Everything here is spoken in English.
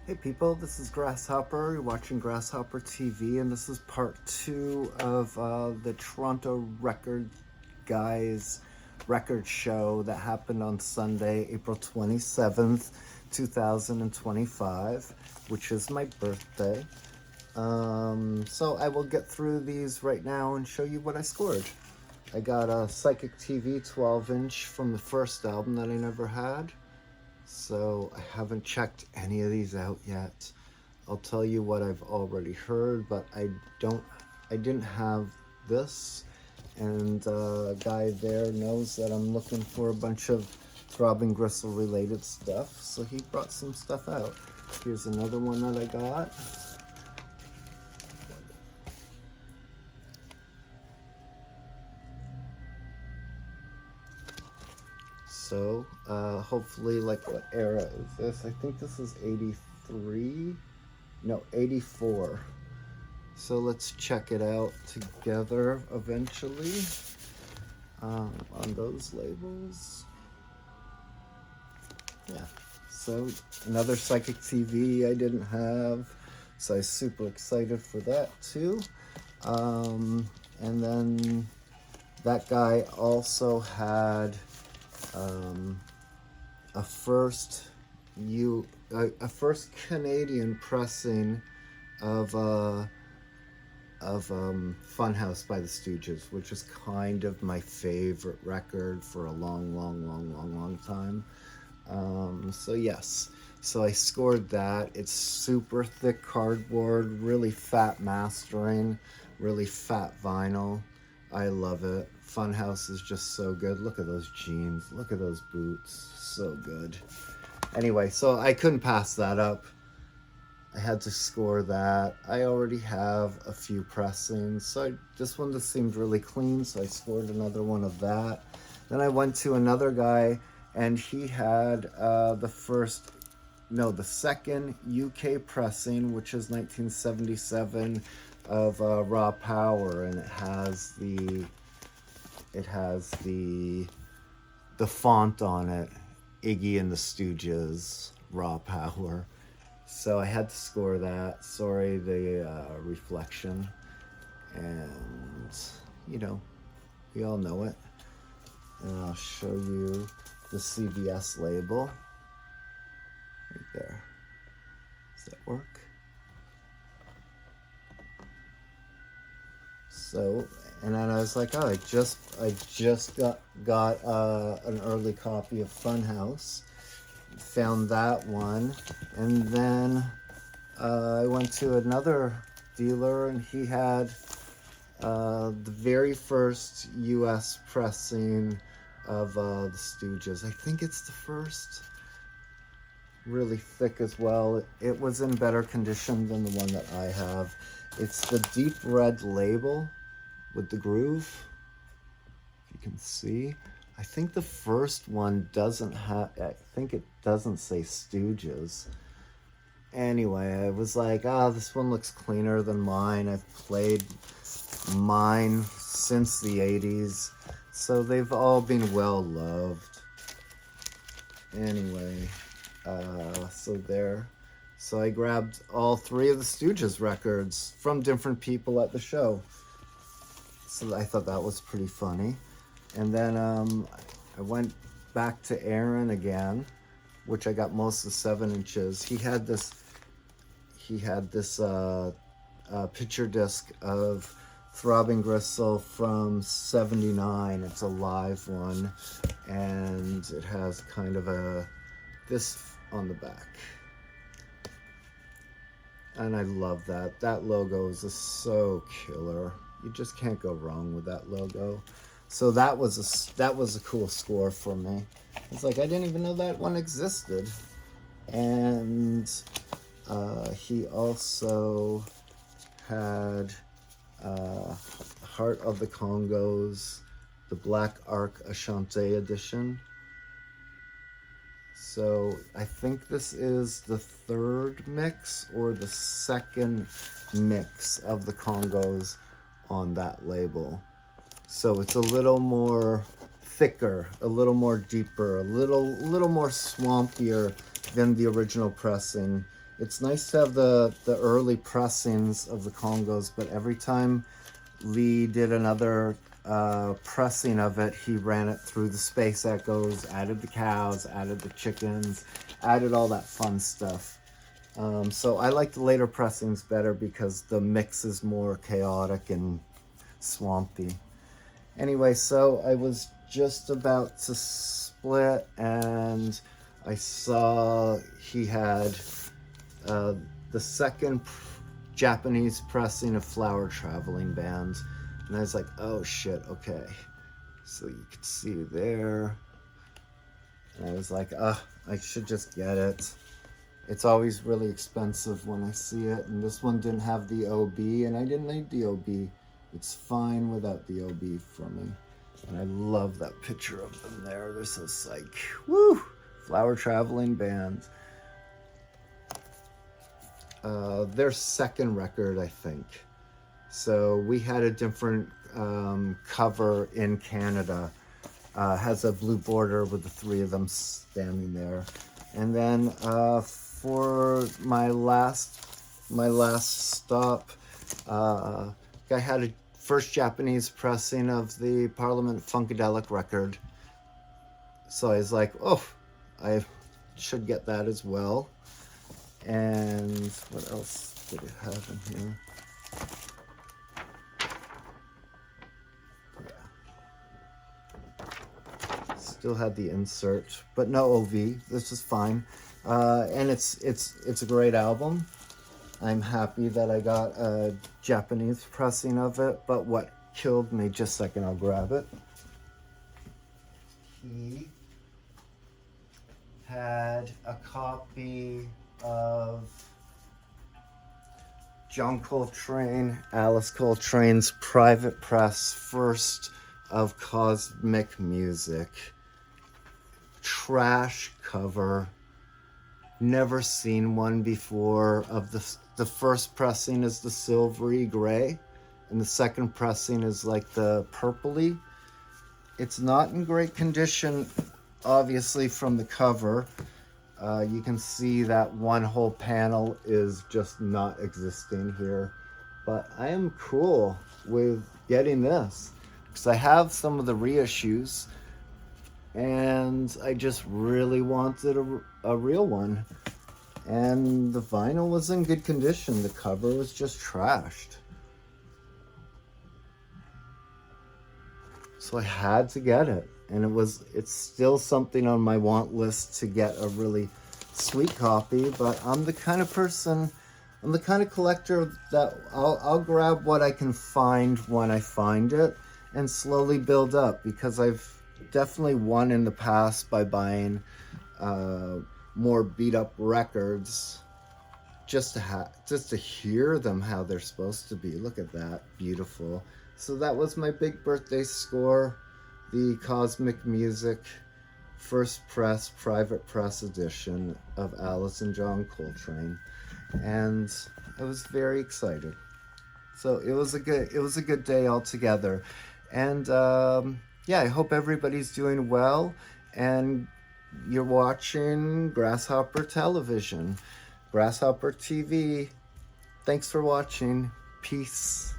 Hey people, this is Grasshopper. You're watching Grasshopper TV, and this is part 2 of the Toronto Record Guys record show that happened on Sunday, April 27th, 2025, which is my birthday. So I will get through these right now and show you what I scored. I got a Psychic TV 12-inch from the first album that I never had. So I haven't checked any of these out yet. I'll tell you what I've already heard, but I didn't have this. And a guy there knows that I'm looking for a bunch of Throbbing Gristle related stuff, so he brought some stuff out. Here's another one that I got. So, hopefully, like, what era is this? I think this is 83? No, 84. So let's check it out together eventually on those labels. Yeah, so another Psychic TV I didn't have, so I'm super excited for that too. And then that guy also had a first Canadian pressing of Funhouse by the Stooges, which is kind of my favorite record for a long time. So yes, so I scored that. It's super thick cardboard, really fat mastering, really fat vinyl. I love it. Funhouse is just so good. Look at those jeans. Look at those boots. So good. Anyway, so I couldn't pass that up. I had to score that. I already have a few pressings, so this one just seemed really clean, so I scored another one of that. Then I went to another guy, and he had the second UK pressing, which is 1977 of Raw Power, and it has the font on it, Iggy and the Stooges, Raw Power. So I had to score that. Sorry, the reflection. And, you know, we all know it. And I'll show you the CBS label. Right there. Does that work? So, and then I was like, oh, I just got an early copy of Funhouse. Found that one, and then I went to another dealer, and he had the very first US pressing of the Stooges. I think it's the first. Really thick as well. It was in better condition than the one that I have. It's the deep red label with the groove, if you can see. I think the first one doesn't have, I think it doesn't say Stooges. Anyway, I was like, this one looks cleaner than mine. I've played mine since the 80s, so they've all been well loved. Anyway, so there. So I grabbed all 3 of the Stooges records from different people at the show. So I thought that was pretty funny. And then I went back to Aaron again, which I got most of the 7 inches. He had this picture disc of Throbbing Gristle from '79. It's a live one, and it has kind of this on the back. And I love that. That logo is just so killer. You just can't go wrong with that logo. So that was a cool score for me. It's like I didn't even know that one existed. And he also had Heart of the Congos, the Black Ark Ashante edition. So I think this is the 3rd mix or the 2nd mix of the Congos on that label. So it's a little more thicker, a little more deeper, a little more swampier than the original pressing. It's nice to have the early pressings of the Congos, but every time Lee did another pressing of it, he ran it through the space echoes, added the cows, added the chickens, added all that fun stuff. So I like the later pressings better because the mix is more chaotic and swampy. Anyway, so I was just about to split and I saw he had the second Japanese pressing of Flower Traveling Band. And I was like, oh shit, okay. So you can see there. And I was like, I should just get it. It's always really expensive when I see it. And this one didn't have the OB, and I didn't need the OB. It's fine without the OB for me. And I love that picture of them there. They're so psych. Woo! Flower Traveling Band. Their second record, I think. So we had a different cover in Canada. Has a blue border with the three of them standing there. And then for my last stop, I had a first Japanese pressing of the Parliament Funkadelic record. So I was like, oh, I should get that as well. And what else did it have in here? Yeah. Still had the insert, but no OV. This is fine. And it's a great album. I'm happy that I got a Japanese pressing of it, but what killed me, just a second, I'll grab it. He had a copy of John Coltrane, Alice Coltrane's private press, first of Cosmic Music. Trash cover. Never seen one before. Of the first pressing is the silvery gray, and the second pressing is like the purpley. It's not in great condition, obviously, from the cover. You can see that one whole panel is just not existing here. But I am cool with getting this because I have some of the reissues and I just really wanted a real one. And the vinyl was in good condition. The cover was just trashed. So I had to get it. And it's still something on my want list to get a really sweet copy, but I'm the kind of collector that I'll grab what I can find when I find it and slowly build up, because I've definitely won in the past by buying more beat up records just to hear them how they're supposed to be. Look at that, beautiful. So that was my big birthday score, the Cosmic Music first press, private press edition of Alice and John Coltrane, and I was very excited. So it was a good day altogether, and yeah, I hope everybody's doing well, and you're watching Grasshopper Television, Grasshopper TV. Thanks for watching. Peace.